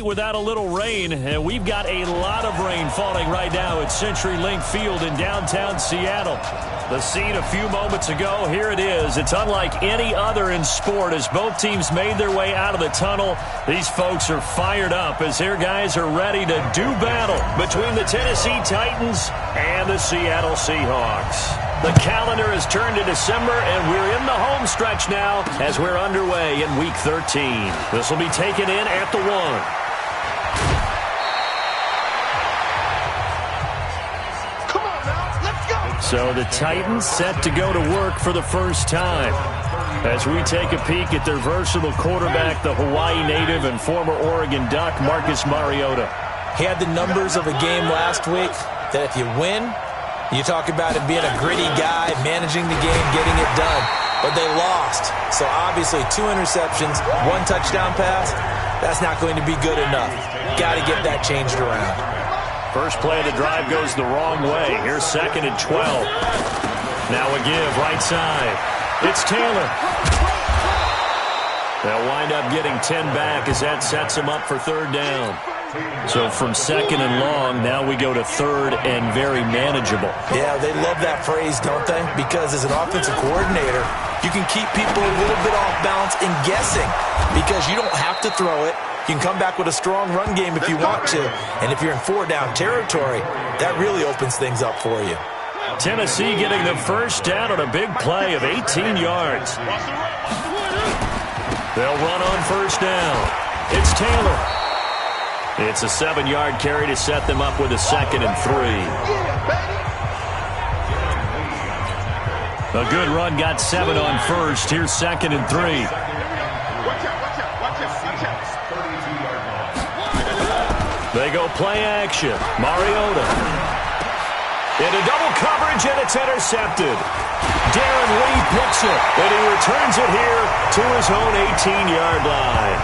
without a little rain, and we've got a lot of rain falling right now at CenturyLink Field in downtown Seattle. The scene a few moments ago, here it is. It's unlike any other in sport as both teams made their way out of the tunnel. These folks are fired up as their guys are ready to do battle between the Tennessee Titans and the Seattle Seahawks. The calendar has turned to December, and we're in the home stretch now as we're underway in Week 13. This will be taken in at the 1. So the Titans set to go to work for the first time. As we take a peek at their versatile quarterback, the Hawaii native and former Oregon Duck, Marcus Mariota. He had the numbers of a game last week that if you win, you talk about him being a gritty guy, managing the game, getting it done. But they lost. So obviously 2 interceptions, 1 touchdown pass, that's not going to be good enough. Got to get that changed around. First play of the drive goes the wrong way. Here's 2nd and 12. Now a give, right side. It's Taylor. They'll wind up getting 10 back as that sets him up for 3rd down. So from 2nd and long, now we go to 3rd and very manageable. Yeah, they love that phrase, don't they? Because as an offensive coordinator, you can keep people a little bit off balance and guessing because you don't have to throw it. You can come back with a strong run game if you want to. And if you're in 4-down territory, that really opens things up for you. Tennessee getting the first down on a big play of 18 yards. They'll run on 1st down. It's Taylor. It's a 7-yard carry to set them up with a 2nd and 3. A good run got 7 on 1st. Here's 2nd and 3. They go play action. Mariota. Into double coverage, and it's intercepted. Darren Lee picks it, and he returns it here to his own 18-yard line.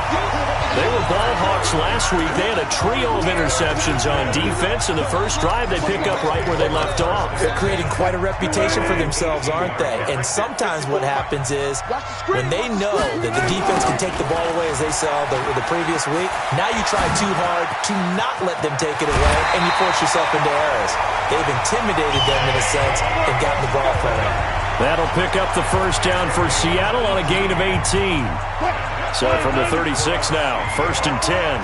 They were ball hawks last week. They had a trio of interceptions on defense. In the first drive, they pick up right where they left off. They're creating quite a reputation for themselves, aren't they? And sometimes what happens is when they know that the defense can take the ball away, as they saw the previous week, now you try too hard to not let them take it away, and you force yourself into errors. They've intimidated them in a sense and gotten the ball from them. That'll pick up the first down for Seattle on a gain of 18. So from the 36 now, 1st and 10.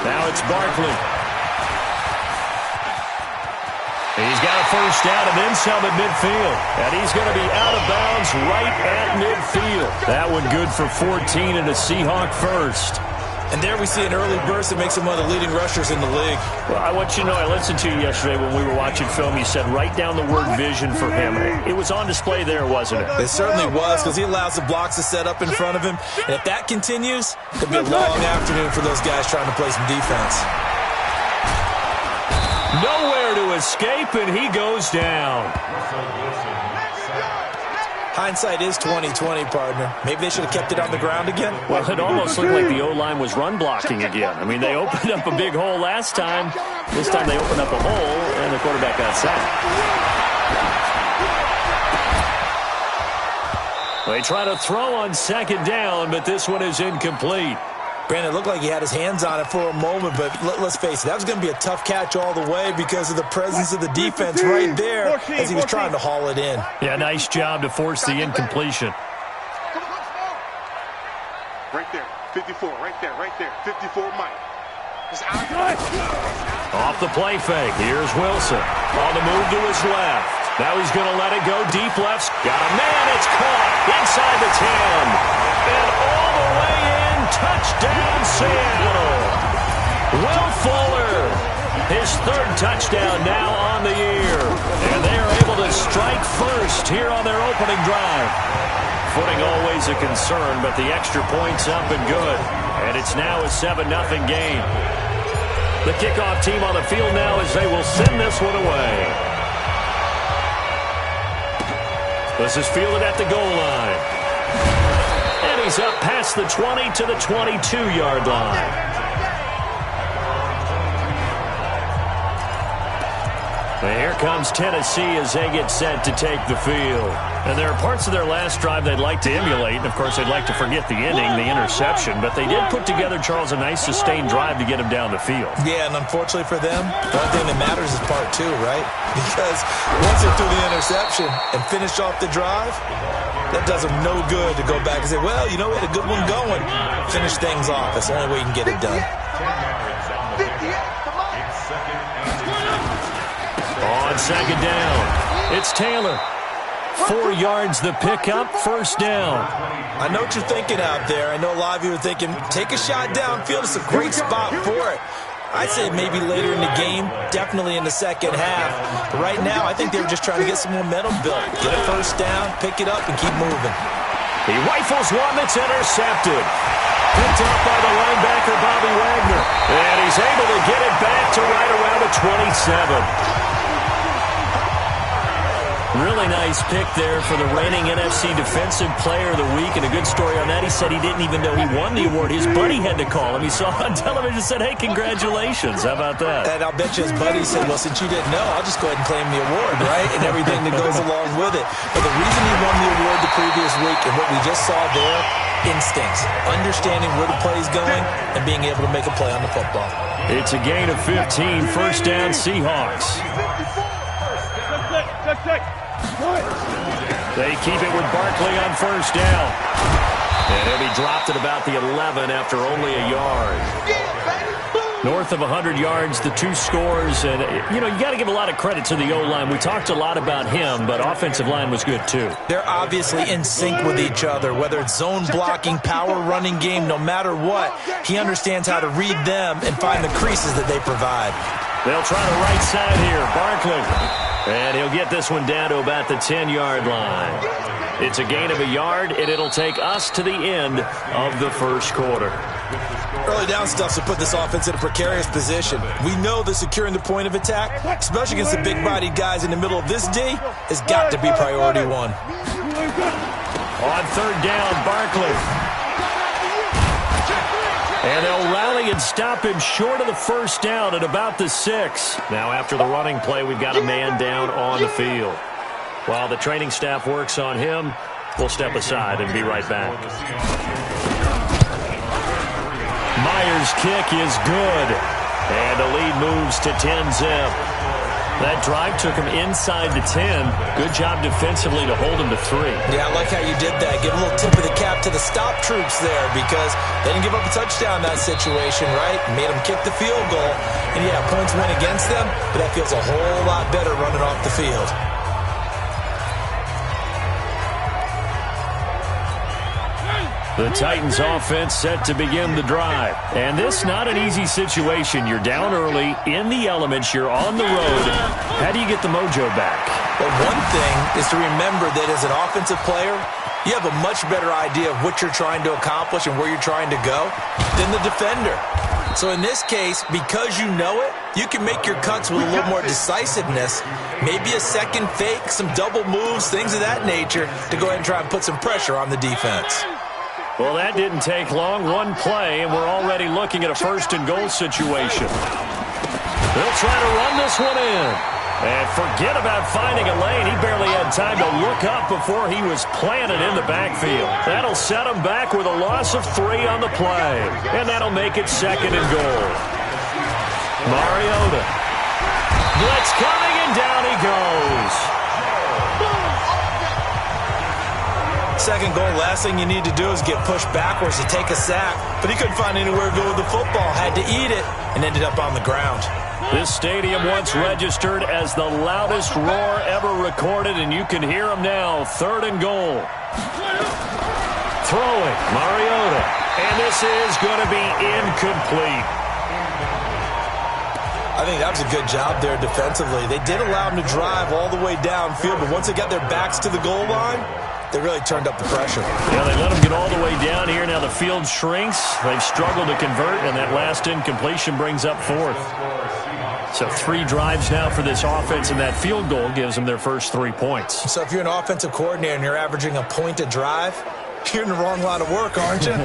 Now it's Barkley. He's got a first down and then some at midfield. And he's going to be out of bounds right at midfield. That one good for 14 and a Seahawk first. And there we see an early burst that makes him one of the leading rushers in the league. Well, I want you to know, I listened to you yesterday when we were watching film. You said write down the word vision for him. It was on display there, wasn't it? It certainly was, because he allows the blocks to set up in front of him. And if that continues, it'll be a long afternoon for those guys trying to play some defense. Nowhere to escape, and he goes down. Hindsight is 20/20, partner. Maybe they should have kept it on the ground again. Well, it almost looked like the O-line was run blocking again. I mean, they opened up a big hole last time. This time they opened up a hole, and the quarterback got sacked. They try to throw on 2nd down, but this one is incomplete. Brandon, it looked like he had his hands on it for a moment, but let's face it, that was going to be a tough catch all the way because of the presence of the defense right there as he was trying to haul it in. Yeah, nice job to force the incompletion. Right there, 54, right there, 54 Mike. Off the play fake, here's Wilson. On the move to his left. Now he's going to let it go deep left. Got a man, it's caught inside the 10. And all the way in. Touchdown, Seattle. Will Fuller, his 3rd touchdown now on the year. And they are able to strike first here on their opening drive. Footing always a concern, but the extra point's up and good. And it's now a 7-0 game. The kickoff team on the field now as they will send this one away. This is fielded at the goal line. And he's up past the 20 to the 22-yard line. Well, here comes Tennessee as they get set to take the field. And there are parts of their last drive they'd like to emulate. And, of course, they'd like to forget the ending, the interception. But they did put together, Charles, a nice sustained drive to get them down the field. Yeah, and unfortunately for them, the only thing that matters is part two, right? Because once they threw the interception and finished off the drive, that does them no good to go back and say, well, you know, we had a good one going. Finish things off. That's the only way you can get it done. On second down, it's Taylor. 4 yards the pickup, first down. I know what you're thinking out there. I know a lot of you are thinking, take a shot downfield. It's a great spot for it. I'd say maybe later in the game, definitely in the second half. But right now, I think they were just trying to get some momentum built. Get a first down, pick it up, and keep moving. He rifles one that's intercepted. Picked up by the linebacker, Bobby Wagner. And he's able to get it back to right around the 27. Really nice pick there for the reigning NFC Defensive Player of the Week. And a good story on that, he said he didn't even know he won the award. His buddy had to call him. He saw it on television and said, hey, congratulations. How about that? And I'll bet you his buddy said, well, since you didn't know, I'll just go ahead and claim the award, right? And everything that goes along with it. But the reason he won the award the previous week and what we just saw there, instincts, understanding where the play is going and being able to make a play on the football. It's a gain of 15, first down Seahawks. They keep it with Barkley on first down. And he'll be dropped at about the 11 after only a yard. North of 100 yards, the 2 scores. And, you know, you got to give a lot of credit to the O-line. We talked a lot about him, but offensive line was good too. They're obviously in sync with each other, whether it's zone blocking, power running game, no matter what. He understands how to read them and find the creases that they provide. They'll try the right side here. Barkley. And he'll get this one down to about the 10-yard line. It's a gain of a yard, and it'll take us to the end of the first quarter. Early down stuff to put this offense in a precarious position. We know that securing the point of attack, especially against the big-bodied guys in the middle of this D, has got to be priority one. On third down, Barkley. And they'll rally and stop him short of the first down at about the 6. Now after the running play, we've got a man down on the field. While the training staff works on him, we'll step aside and be right back. Myers' kick is good. And the lead moves to 10-zip. That drive took him inside the 10. Good job defensively to hold him to 3. Yeah, I like how you did that. Give a little tip of the cap to the stop troops there because they didn't give up a touchdown in that situation, right? Made them kick the field goal. And, yeah, points went against them, but that feels a whole lot better running off the field. The Titans offense set to begin the drive. And this not an easy situation. You're down early, in the elements, you're on the road. How do you get the mojo back? Well, one thing is to remember that as an offensive player, you have a much better idea of what you're trying to accomplish and where you're trying to go than the defender. So in this case, because you know it, you can make your cuts with a little more decisiveness, maybe a second fake, some double moves, things of that nature, to go ahead and try and put some pressure on the defense. Well, that didn't take long. One play, and we're already looking at a first-and-goal situation. They'll try to run this one in. And forget about finding a lane. He barely had time to look up before he was planted in the backfield. That'll set him back with a loss of 3 on the play. And that'll make it second and goal. Mariota. Blitz coming, and down he goes. Second goal, last thing you need to do is get pushed backwards to take a sack. But he couldn't find anywhere to go with the football. Had to eat it and ended up on the ground. This stadium once registered as the loudest roar ever recorded, and you can hear him now. Third and goal. Throwing, Mariota. And this is going to be incomplete. I think that was a good job there defensively. They did allow him to drive all the way downfield, but once they got their backs to the goal line, they really turned up the pressure. Yeah, they let him get all the way down here. Now the field shrinks. They've struggled to convert, and that last incompletion brings up 4th. So 3 drives now for this offense, and that field goal gives them their first 3 points. So if you're an offensive coordinator and you're averaging a point a drive, you're in the wrong line of work, aren't you?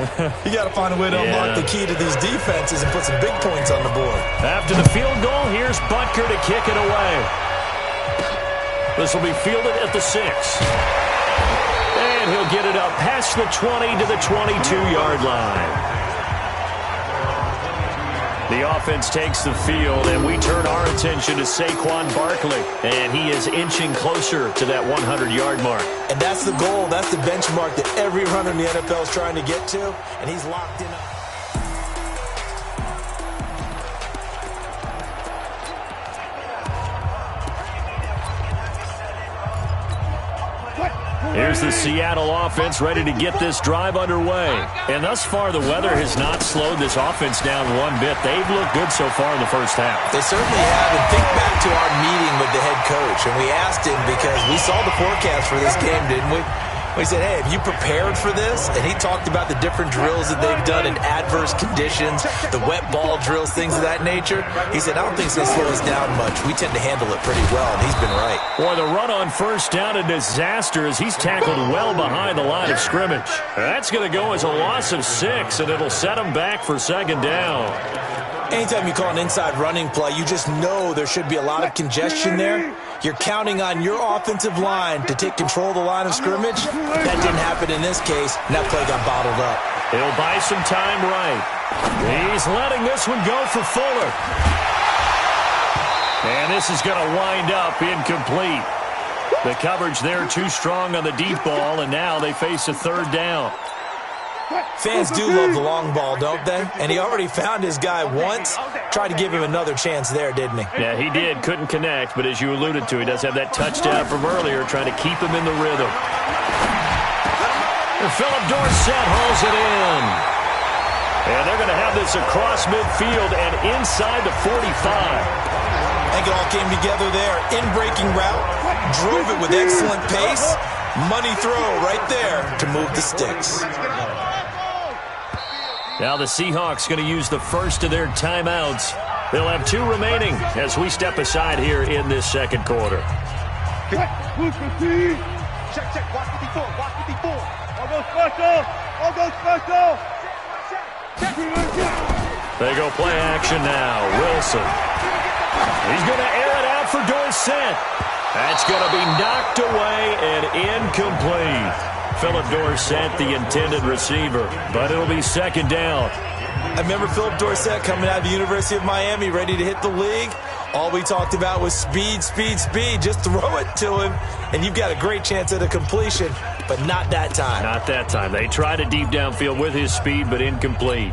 You got to find a way to unlock the key to these defenses and put some big points on the board. After the field goal, here's Butker to kick it away. This will be fielded at the 6. And he'll get it up past the 20 to the 22-yard line. The offense takes the field, and we turn our attention to Saquon Barkley. And he is inching closer to that 100-yard mark. And that's the goal. That's the benchmark that every runner in the NFL is trying to get to. And he's locked in. Here's the Seattle offense ready to get this drive underway. And thus far, the weather has not slowed this offense down one bit. They've looked good so far in the first half. They certainly have. And think back to our meeting with the head coach. And we asked him because we saw the forecast for this game, didn't we? We said, hey, have you prepared for this? And he talked about the different drills that they've done in adverse conditions, the wet ball drills, things of that nature. He said, I don't think it's going to slow us down much. We tend to handle it pretty well, and he's been right. Boy, the run on first down, a disaster as he's tackled well behind the line of scrimmage. That's going to go as a loss of 6, and it'll set him back for second down. Anytime you call an inside running play, you just know there should be a lot of congestion there. You're counting on your offensive line to take control of the line of scrimmage. That didn't happen in this case, and that play got bottled up. He'll buy some time right. He's letting this one go for Fuller. And this is going to wind up incomplete. The coverage there too strong on the deep ball, and now they face a third down. Fans do love the long ball, don't they? And he already found his guy once. Tried to give him another chance there, didn't he? Yeah, he did. Couldn't connect, but as you alluded to, he does have that touchdown from earlier, trying to keep him in the rhythm. And Philip Dorsett hauls it in. And they're going to have this across midfield and inside the 45. I think it all came together there. In-breaking route. Drove it with excellent pace. Money throw right there to move the sticks. Now the Seahawks going to use the first of their timeouts. They'll have 2 remaining as we step aside here in this second quarter. Check, watch 54, watch 54. All go special, all go special. They go play action now. Wilson. He's going to air it out for Dorsett. That's going to be knocked away and incomplete. Philip Dorsett, the intended receiver, but it'll be second down. I remember Philip Dorsett coming out of the University of Miami, ready to hit the league. All we talked about was speed, speed, speed. Just throw it to him, and you've got a great chance at a completion, but not that time. Not that time. They tried a deep downfield with his speed, but incomplete.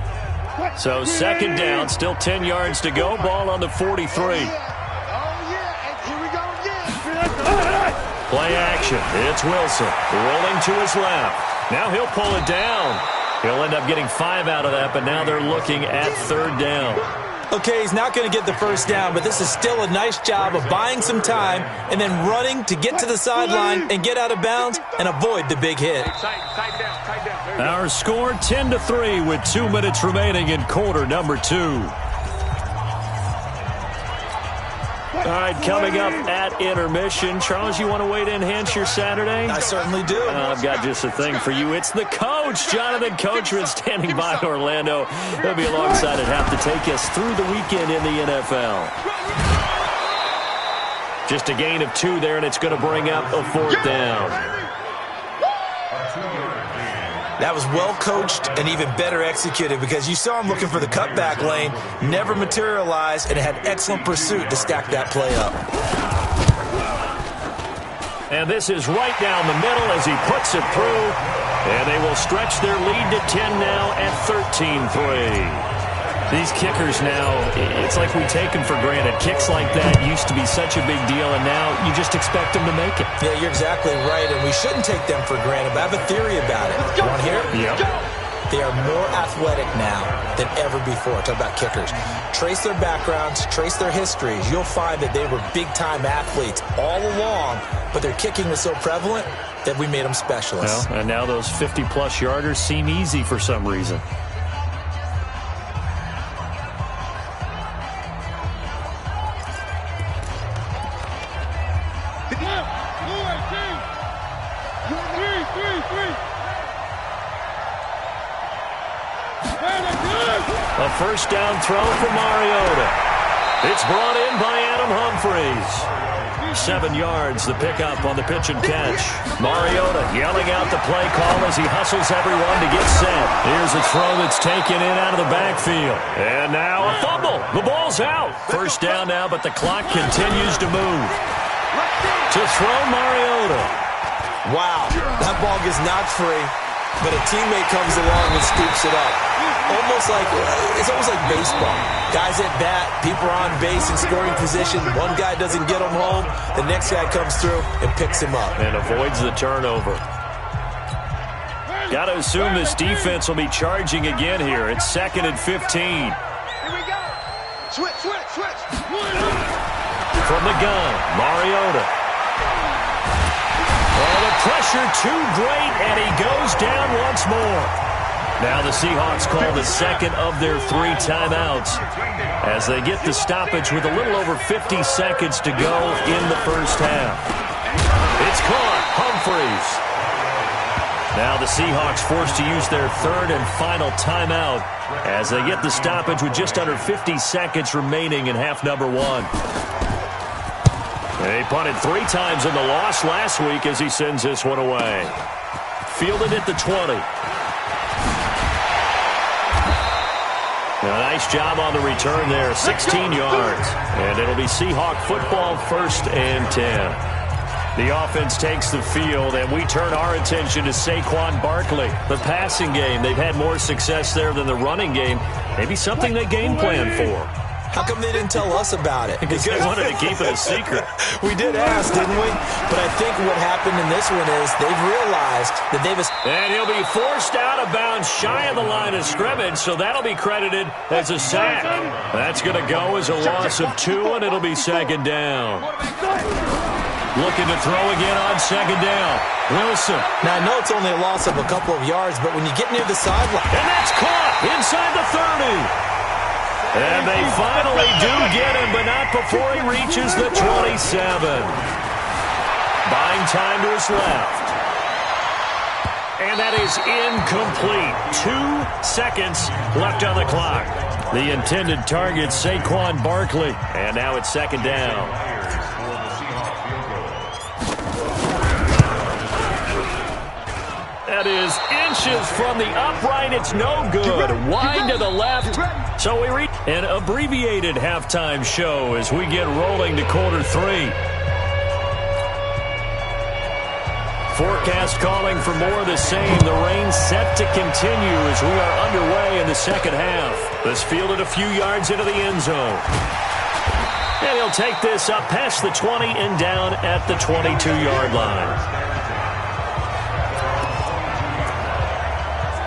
So second down, still 10 yards to go. Ball on the 43. Play action. It's Wilson rolling to his left. Now he'll pull it down. He'll end up getting 5 out of that, but now they're looking at third down. Okay, he's not going to get the first down, but this is still a nice job of buying some time and then running to get to the sideline and get out of bounds and avoid the big hit. Our score 10-3 with 2 minutes remaining in quarter number 2. All right, coming up at intermission. Charles, you want to wait to enhance your Saturday? I certainly do. I've got just a thing for you. It's the coach, Jonathan Coachman, standing by Orlando. He'll be alongside at half to take us through the weekend in the NFL. Just a gain of 2 there, and it's going to bring up a 4th down. That was well coached and even better executed because you saw him looking for the cutback lane, never materialized, and had excellent pursuit to stack that play up. And this is right down the middle as he puts it through. And they will stretch their lead to 10 now at 13-3. These kickers now, it's like we take them for granted. Kicks like that used to be such a big deal, and now you just expect them to make it. Yeah, you're exactly right, and we shouldn't take them for granted, but I have a theory about it. You want to hear it? Yep. They are more athletic now than ever before. Talk about kickers. Trace their backgrounds, trace their histories. You'll find that they were big-time athletes all along, but their kicking was so prevalent that we made them specialists. Well, and now those 50-plus yarders seem easy for some reason. A first down throw for Mariota. It's brought in by Adam Humphries. 7 yards, the pickup on the pitch and catch. Mariota yelling out the play call as he hustles everyone to get set. Here's a throw that's taken in out of the backfield. And now a fumble. The ball's out. First down now, but the clock continues to move. To throw, Mariota. Wow, that ball gets knocked free, but a teammate comes along and scoops it up. It's almost like baseball. Guys at bat, people are on base in scoring position. One guy doesn't get him home. The next guy comes through and picks him up. And avoids the turnover. Got to assume this defense will be charging again here. It's 2nd and 15. Here we go. Switch. From the gun, Mariota. Oh, the pressure too great, and he goes down once more. Now the Seahawks call the second of their 3 timeouts as they get the stoppage with a little over 50 seconds to go in the first half. It's caught. Humphreys. Now the Seahawks forced to use their 3rd and final timeout as they get the stoppage with just under 50 seconds remaining in half number 1. They punted 3 times in the loss last week as he sends this one away. Fielded at the 20. A nice job on the return there, 16 yards. And it'll be Seahawk football, 1st and 10. The offense takes the field, and we turn our attention to Saquon Barkley. The passing game, they've had more success there than the running game. Maybe something they game plan for. How come they didn't tell us about it? Because they wanted to keep it a secret. We did ask, didn't we? But I think what happened in this one is they've realized that And he'll be forced out of bounds shy of the line of scrimmage, so that'll be credited as a sack. That's going to go as a loss of 2, and it'll be 2nd down. Looking to throw again on 2nd down. Wilson. Now, I know it's only a loss of a couple of yards, but when you get near the sideline. And that's caught inside the 30. And they finally do get him, but not before he reaches the 27. Buying time to his left. And that is incomplete. 2 seconds left on the clock. The intended target, Saquon Barkley. And now it's 2nd down. That is inches from the upright. It's no good. Wide to the left. So we reach an abbreviated halftime show as we get rolling to quarter 3. Forecast calling for more of the same. The rain set to continue as we are underway in the 2nd half. This fielded a few yards into the end zone. And he'll take this up past the 20 and down at the 22-yard line.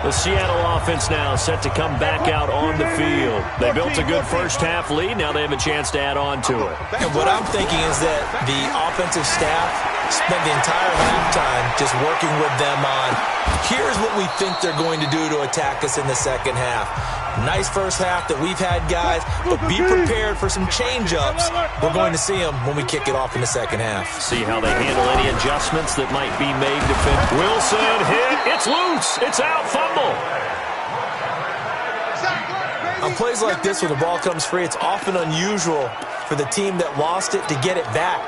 The Seattle offense now set to come back out on the field. They built a good first half lead. Now they have a chance to add on to it. And what I'm thinking is that the offensive staff spent the entire halftime just working with them on, here's what we think they're going to do to attack us in the 2nd half. Nice first half that we've had, guys, but be prepared for some change-ups. We're going to see them when we kick it off in the 2nd half. See how they handle any adjustments that might be made to fit. Wilson hit. It's loose. It's out. Fumble. On plays like this, when the ball comes free, it's often unusual for the team that lost it to get it back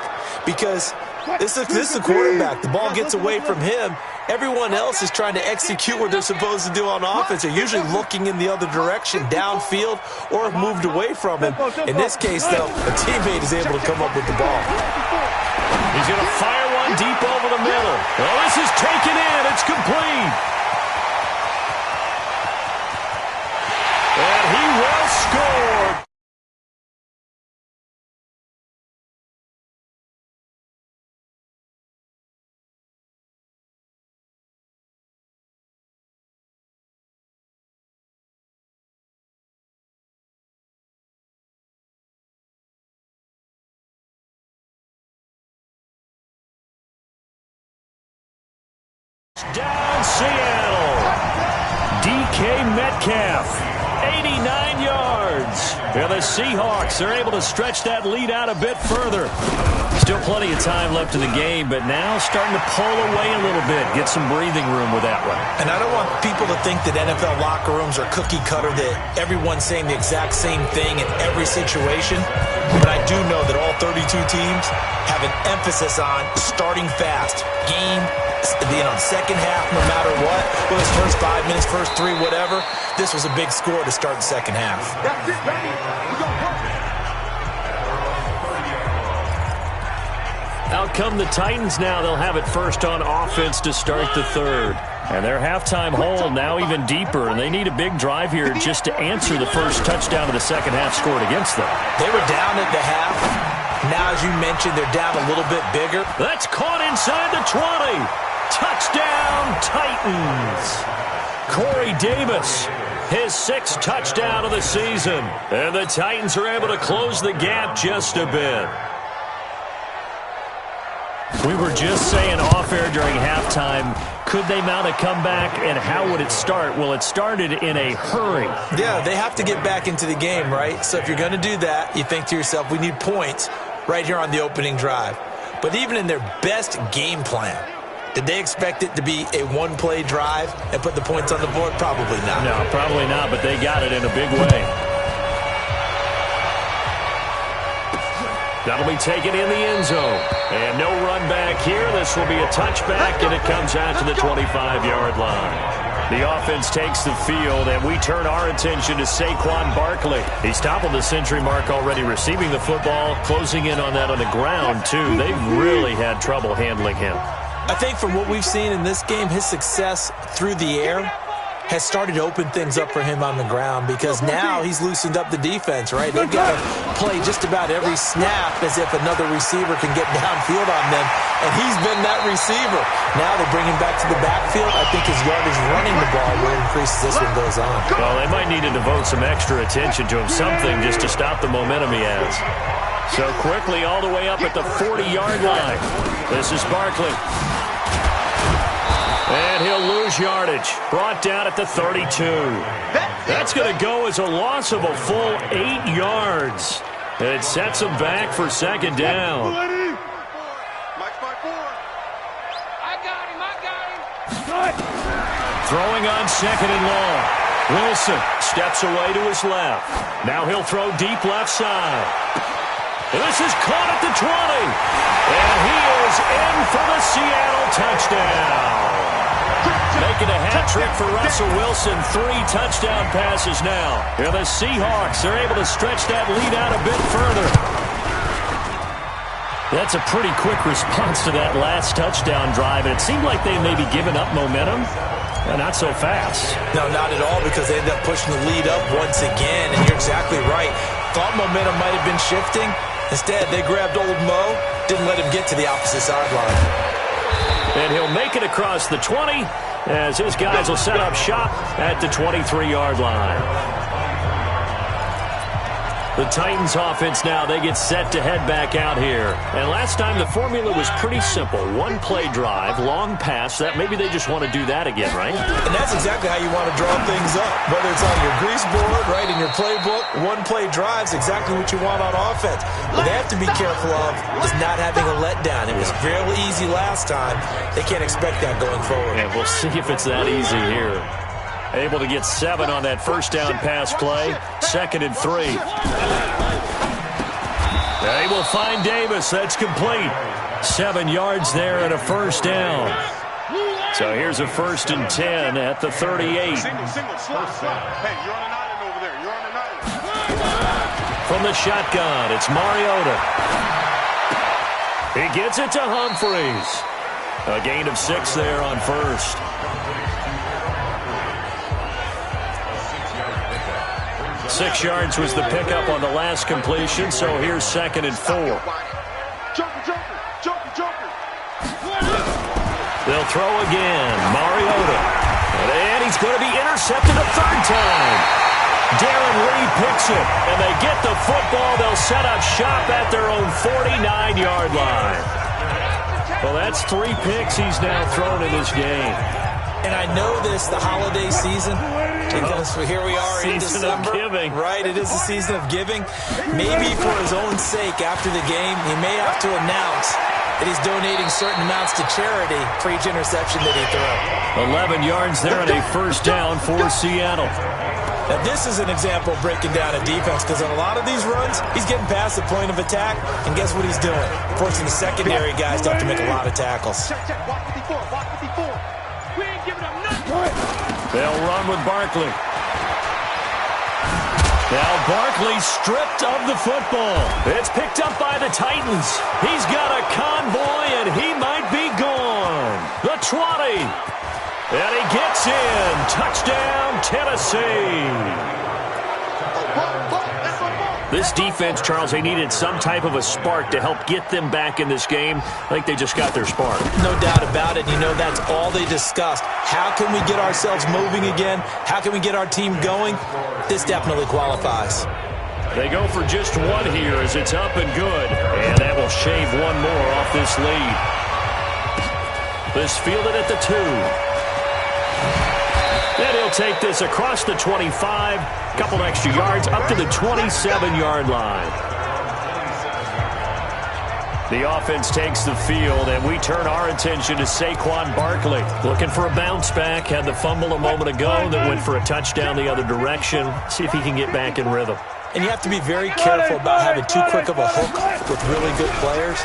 because this is the quarterback. The ball gets away from him. Everyone else is trying to execute what they're supposed to do on offense. They're usually looking in the other direction, downfield, or moved away from him. In this case, though, a teammate is able to come up with the ball. He's going to fire one deep over the middle. Oh, this is taken in. It's complete. And he will score. Down Seattle. DK Metcalf, 89 yards. Yeah, the Seahawks are able to stretch that lead out a bit further. Still plenty of time left in the game, but now starting to pull away a little bit. Get some breathing room with that one. And I don't want people to think that NFL locker rooms are cookie cutter, that everyone's saying the exact same thing in every situation. But I do know that all 32 teams have an emphasis on starting fast. Game, second half, no matter what. Well, it's first 5 minutes, first 3, whatever. This was a big score to start the second half. That's it, baby. We go perfect. Out come the Titans now. They'll have it first on offense to start the third. And their halftime hole now even deeper, and they need a big drive here just to answer the first touchdown of the second half scored against them. They were down at the half. Now, as you mentioned, they're down a little bit bigger. That's caught inside the 20. Touchdown, Titans. Corey Davis, his 6th touchdown of the season. And the Titans are able to close the gap just a bit. We were just saying off-air during halftime, could they mount a comeback, and how would it start? Well, it started in a hurry. Yeah, they have to get back into the game, right? So if you're going to do that, you think to yourself, we need points right here on the opening drive. But even in their best game plan, did they expect it to be a one-play drive and put the points on the board? Probably not. No, probably not, but they got it in a big way. That'll be taken in the end zone. And no run back here. This will be a touchback, and it comes out to the 25-yard line. The offense takes the field, and we turn our attention to Saquon Barkley. He's toppled the century mark already, receiving the football, closing in on that on the ground, too. They've really had trouble handling him. I think from what we've seen in this game, his success through the air has started to open things up for him on the ground, because now he's loosened up the defense, right? They've got to play just about every snap as if another receiver can get downfield on them, and he's been that receiver. Now they bring him back to the backfield. I think his yardage running the ball will increase as this one goes on. Well, they might need to devote some extra attention to him, something just to stop the momentum he has. So quickly all the way up at the 40-yard line. This is Barkley. And he'll lose yardage. Brought down at the 32. That's going to go as a loss of a full 8 yards. And it sets him back for second down. Throwing on second and long. Wilson steps away to his left. Now he'll throw deep left side. And this is caught at the 20. And he is in for the Seattle touchdown. Making a hat trick for Russell Wilson. 3 touchdown passes now. And the Seahawks are able to stretch that lead out a bit further. That's a pretty quick response to that last touchdown drive. And it seemed like they may be giving up momentum. Not so fast. No, not at all, because they end up pushing the lead up once again. And you're exactly right. Thought momentum might have been shifting. Instead, they grabbed old Mo. Didn't let him get to the opposite sideline. And he'll make it across the 20 as his guys will set up shop at the 23-yard line. The Titans offense now, they get set to head back out here. And last time the formula was pretty simple. One play drive, long pass. That maybe they just want to do that again, right? And that's exactly how you want to draw things up. Whether it's on your grease board, right, in your playbook, one play drive's exactly what you want on offense. What they have to be careful of is not having a letdown. It was fairly easy last time. They can't expect that going forward. And we'll see if it's that easy here. Able to get 7 on that first down pass play. 2nd and 3. They will find Davis. That's complete. 7 yards there and a first down. So here's a 1st and 10 at the 38. Single, slot. Hey, you're on an island over there. You're on an island. From the shotgun, it's Mariota. He gets it to Humphreys. A gain of 6 there on first. 6 yards was the pickup on the last completion, so here's 2nd and 4. Joker. They'll throw again. Mariota. And he's going to be intercepted a 3rd time. Darren Lee picks it, and they get the football. They'll set up shop at their own 49-yard line. Well, that's 3 picks he's now thrown in this game. And I know this, the holiday season, because here we are in December. Season of giving. Right, it is the season of giving. Maybe for his own sake, after the game, he may have to announce that he's donating certain amounts to charity for each interception that he threw. 11 yards there and a first down for Seattle. Now, this is an example of breaking down a defense, because on a lot of these runs, he's getting past the point of attack, and guess what he's doing? Forcing the secondary guys to have to make a lot of tackles. They'll run with Barkley. Now Barkley stripped of the football. It's picked up by the Titans. He's got a convoy, and he might be gone. The 20. And he gets in. Touchdown, Tennessee. This defense, Charles, they needed some type of a spark to help get them back in this game. I think they just got their spark. No doubt about it. You know, that's all they discussed. How can we get ourselves moving again? How can we get our team going? This definitely qualifies. They go for just one here as it's up and good. And that will shave one more off this lead. This fielded at the 2. Then he'll take this across the 25, couple extra yards up to the 27-yard line. The offense takes the field, and we turn our attention to Saquon Barkley. Looking for a bounce back, had the fumble a moment ago that went for a touchdown the other direction. See if he can get back in rhythm. And you have to be very careful about having too quick of a hook with really good players.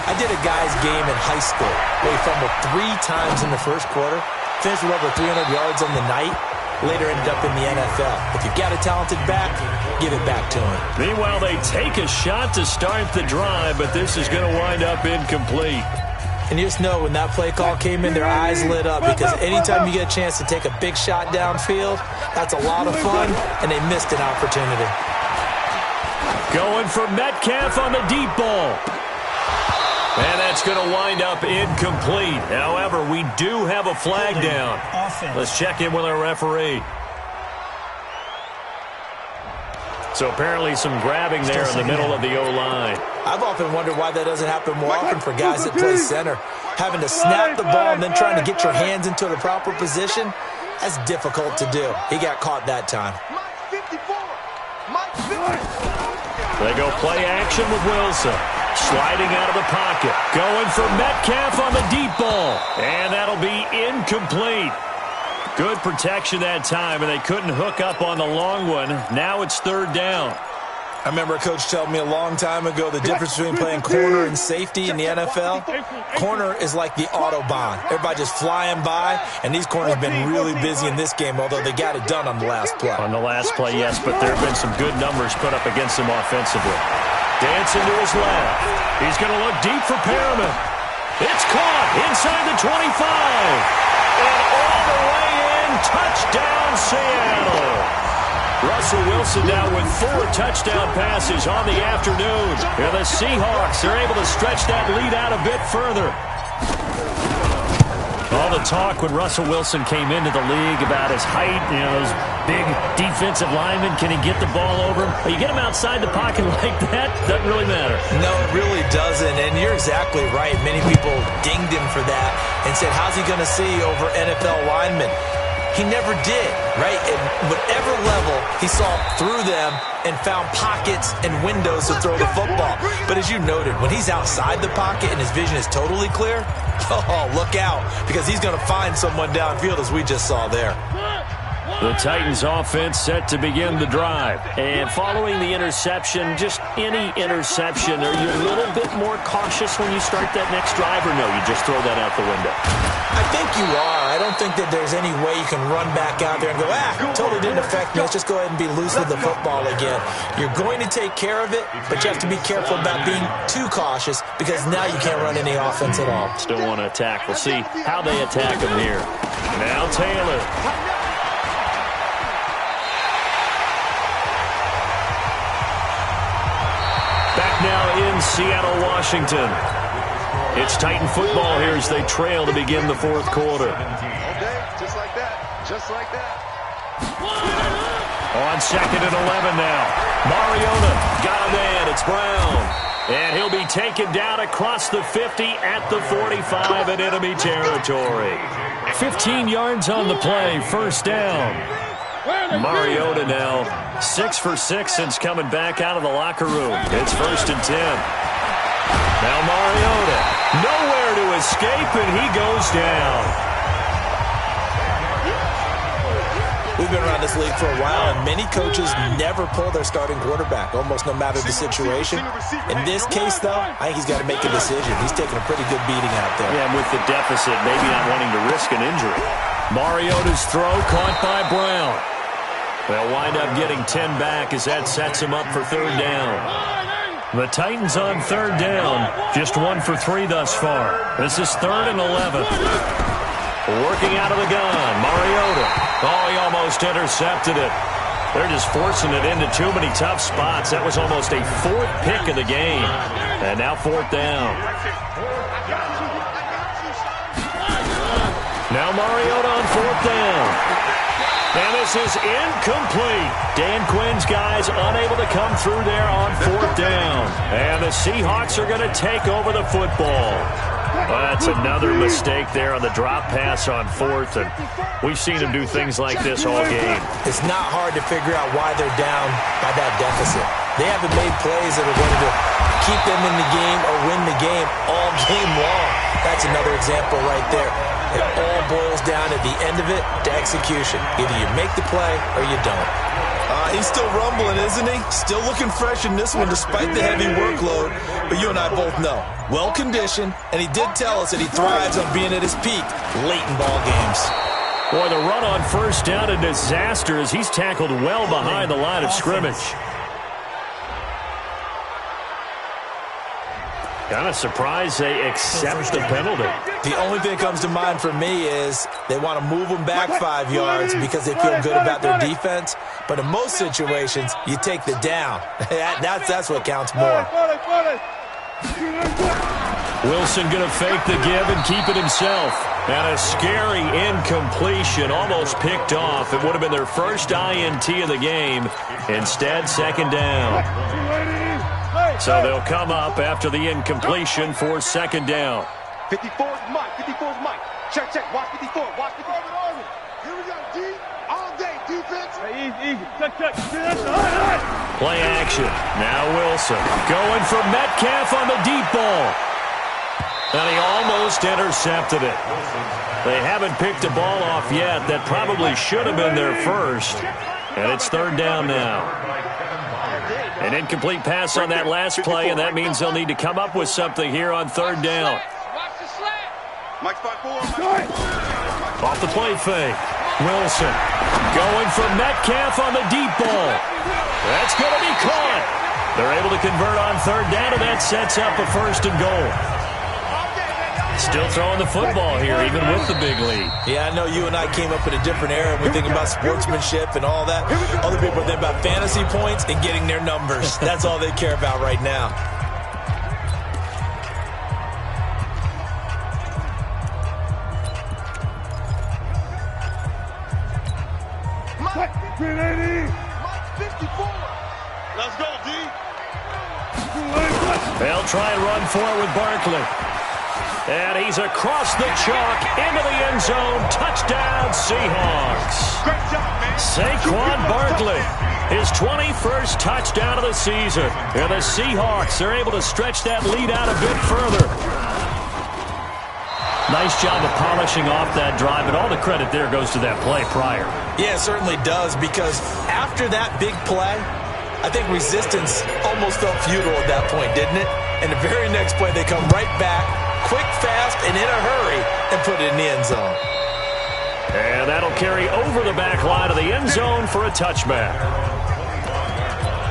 I did a guy's game in high school where he fumbled 3 times in the first quarter. Finished with over 300 yards on the night. Later ended up in the NFL. If you've got a talented back, give it back to him. Meanwhile, they take a shot to start the drive, but this is going to wind up incomplete. And you just know when that play call came in, their eyes lit up, because anytime you get a chance to take a big shot downfield, that's a lot of fun, and they missed an opportunity. Going for Metcalf on the deep ball. And that's going to wind up incomplete. However, we do have a flag down. Let's check in with our referee. So apparently some grabbing there in the middle of the O-line. I've often wondered why that doesn't happen more often for guys that play center. Having to snap the ball and then trying to get your hands into the proper position, that's difficult to do. He got caught that time. They go play action with Wilson. Sliding out of the pocket. Going for Metcalf on the deep ball. And that'll be incomplete. Good protection that time, and they couldn't hook up on the long one. Now it's 3rd down. I remember a coach telling me a long time ago the difference between playing corner and safety in the NFL. Corner is like the Autobahn. Everybody just flying by, and these corners have been really busy in this game, although they got it done on the last play. On the last play, yes, but there have been some good numbers put up against them offensively. Dancing to his left. He's going to look deep for Perriman. It's caught inside the 25. And all the way in, touchdown Seattle. Russell Wilson now with 4 touchdown passes on the afternoon. And the Seahawks are able to stretch that lead out a bit further. All the talk when Russell Wilson came into the league about his height, you know, those big defensive linemen, can he get the ball over him? You get him outside the pocket like that, doesn't really matter. No, it really doesn't, and you're exactly right. Many people dinged him for that and said, how's he going to see over NFL linemen? He never did, right? At whatever level, he saw through them and found pockets and windows to throw the football. But as you noted, when he's outside the pocket and his vision is totally clear, oh, look out, because he's going to find someone downfield, as we just saw there. The Titans offense set to begin the drive. And following the interception, just any interception, are you a little bit more cautious when you start that next drive, or no, you just throw that out the window? I think you are. I don't think that there's any way you can run back out there and go, totally didn't affect me. Let's just go ahead and be loose with the football again. You're going to take care of it, but you have to be careful about being too cautious, because now you can't run any offense at all. Still want to attack. We'll see how they attack him here. Now Taylor. Back now in Seattle, Washington. It's Titan football here as they trail to begin the 4th quarter. Okay, just like that. Just like that. On 2nd and 11 now. Mariota got a man. It's Brown. And he'll be taken down across the 50 at the 45 in enemy territory. 15 yards on the play, first down. Mariota now 6 for 6 since coming back out of the locker room. It's 1st and 10. Now Mariota, nowhere to escape, and he goes down. We've been around this league for a while, and many coaches never pull their starting quarterback, almost no matter the situation. In this case, though, I think he's got to make a decision. He's taking a pretty good beating out there. Yeah, and with the deficit, maybe not wanting to risk an injury. Mariota's throw caught by Brown. They'll wind up getting 10 back as that sets him up for 3rd down. The Titans on 3rd down, just 1 for 3 thus far. This is 3rd and 11. Working out of the gun, Mariota. Oh, he almost intercepted it. They're just forcing it into too many tough spots. That was almost a 4th pick of the game. And now 4th down. Now Mariota on 4th down. And this is incomplete. Dan Quinn's guys unable to come through there on 4th down. And the Seahawks are going to take over the football. Well, that's another mistake there on the drop pass on 4th, and we've seen him do things like this all game. It's not hard to figure out why they're down by that deficit. They haven't made plays that are going to keep them in the game or win the game all game long. That's another example right there. It all boils down at the end of it to execution. Either you make the play or you don't. He's still rumbling, isn't he? Still looking fresh in this one despite the heavy workload. But you and I both know, well-conditioned, and he did tell us that he thrives on being at his peak late in ball games. Boy, the run on 1st down, a disaster as he's tackled well behind the line of scrimmage. Kind of surprised they accept the penalty. The only thing that comes to mind for me is they want to move them back 5 yards because they feel good about their defense. But in most situations, you take the down. That's what counts more. Wilson going to fake the give and keep it himself. And a scary incompletion, almost picked off. It would have been their first INT of the game. Instead, 2nd down. So they'll come up after the incompletion for 2nd down. 54's Mike. 54's Mike. Check. Watch 54. Watch 54. Here we go, D. All day defense. Hey, easy. Check. Play action. Now Wilson going for Metcalf on the deep ball. And he almost intercepted it. They haven't picked a ball off yet. That probably should have been their first. And it's 3rd down now. An incomplete pass on that last play, and that means they'll need to come up with something here on 3rd down. Off the play fake. Wilson going for Metcalf on the deep ball. That's going to be caught. They're able to convert on 3rd down, and that sets up a 1st and goal. Still throwing the football here, even with the big lead. Yeah, I know you and I came up in a different era. We think about sportsmanship and all that. Other people think about fantasy points and getting their numbers. That's all they care about right now. Mike 54. Let's go, D. They'll try and run for it with Barkley. And he's across the chalk into the end zone. Touchdown, Seahawks. Great job, man. Saquon Barkley, his 21st touchdown of the season. And the Seahawks are able to stretch that lead out a bit further. Nice job of polishing off that drive, and all the credit there goes to that play prior. Yeah, it certainly does, because after that big play, I think resistance almost felt futile at that point, didn't it? And the very next play, they come right back, quick, fast, and in a hurry, and put it in the end zone. And that'll carry over the back line of the end zone for a touchback.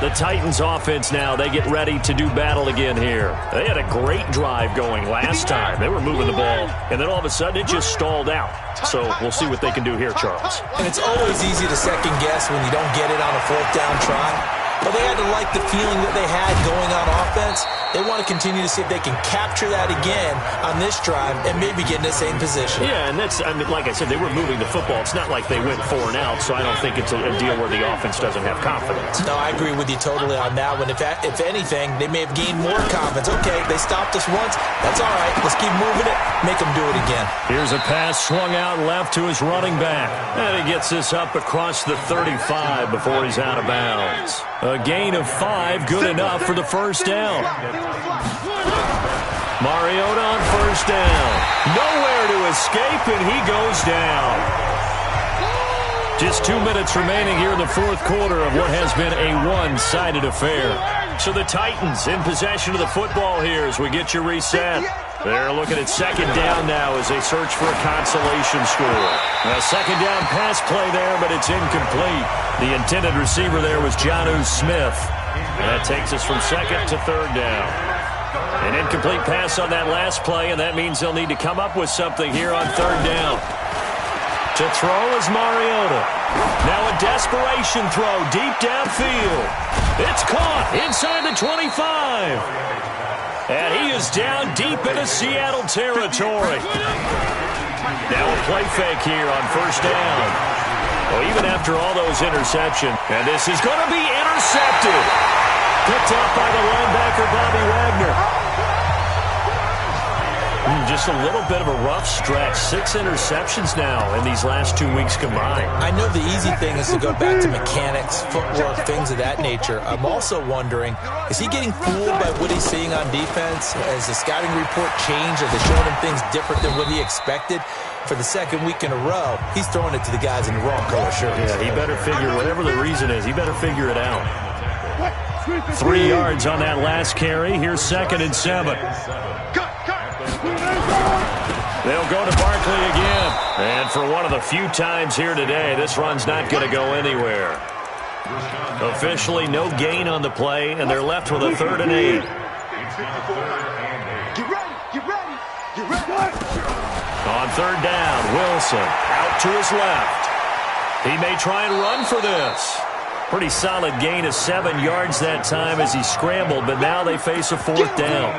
The Titans offense now, they get ready to do battle again here. They had a great drive going last time. They were moving the ball, and then all of a sudden it just stalled out. So we'll see what they can do here, Charles. And it's always easy to second guess when you don't get it on a 4th down try. But they had to like the feeling that they had going on offense. They want to continue to see if they can capture that again on this drive and maybe get in the same position. Yeah, and that's, I mean, like I said, they were moving the football. It's not like they went 4 and out, so I don't think it's a deal where the offense doesn't have confidence. No, I agree with you totally on that one. If anything, they may have gained more confidence. Okay, they stopped us once. That's all right. Let's keep moving it. Make them do it again. Here's a pass swung out left to his running back. And he gets this up across the 35 before he's out of bounds. A gain of 5, good enough for the first down. Mariota on first down. Nowhere to escape, and he goes down. Just 2 minutes remaining here in the fourth quarter of what has been a one-sided affair. So the Titans in possession of the football here as we get you reset. They're looking at second down now as they search for a consolation score. A second down pass play there, but it's incomplete. The intended receiver there was Jonnu Smith. That takes us from second to third down. An incomplete pass on that last play, and that means they'll need to come up with something here on third down. To throw is Mariota. Now a desperation throw deep downfield. It's caught inside the 25. And he is down deep into Seattle territory. Now a play fake here on first down. Well, even after all those interceptions, and this is going to be intercepted. Picked up by the linebacker, Bobby Wagner. Just a little bit of a rough stretch. 6 interceptions now in these last 2 weeks combined. I know the easy thing is to go back to mechanics, footwork, things of that nature. I'm also wondering, is he getting fooled by what he's seeing on defense? Has the scouting report changed? Are they showing him things different than what he expected? For the second week in a row, he's throwing it to the guys in the wrong color shirts. Yeah, he better figure, whatever the reason is, he better figure it out. 3 yards on that last carry. Here's 2nd and 7. They'll go to Barkley again. And for one of the few times here today, this run's not going to go anywhere. Officially no gain on the play, and they're left with a 3rd and 8. On third down, Wilson out to his left. He may try and run for this. Pretty solid gain of 7 yards that time as he scrambled, but now they face a 4th down.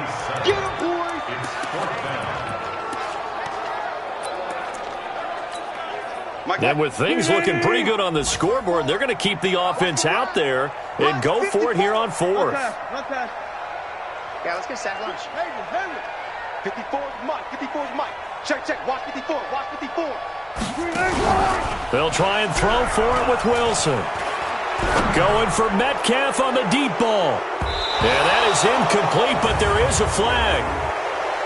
And with things looking pretty good on the scoreboard, they're going to keep the offense out there and go for it here on 4th. Yeah, let's get sack lunch. 54 is Mike. 54 is Mike. Check. Watch 54. Watch 54. They'll try and throw for it with Wilson. Going for Metcalf on the deep ball. And that is incomplete, but there is a flag.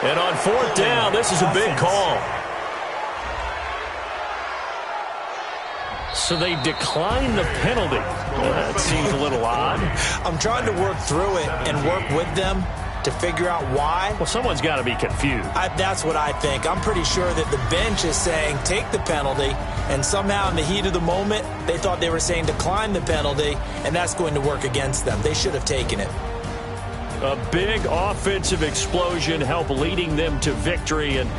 And on 4th down, this is a big call. So they decline the penalty. That seems a little odd. I'm trying to work through it and work with them to figure out why. Well, someone's got to be confused. That's what I think. I'm pretty sure that the bench is saying take the penalty, and somehow in the heat of the moment, they thought they were saying decline the penalty, and that's going to work against them. They should have taken it. A big offensive explosion helped leading them to victory, and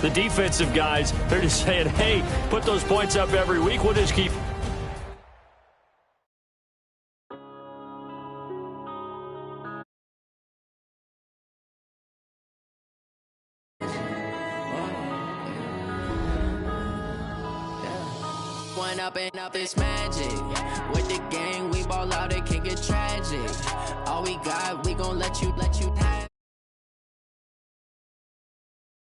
the defensive guys, they're just saying, hey, put those points up every week. We'll just keep... Up and up, it's magic. With the gang, we ball out, it can get tragic. All we got, we gon' let you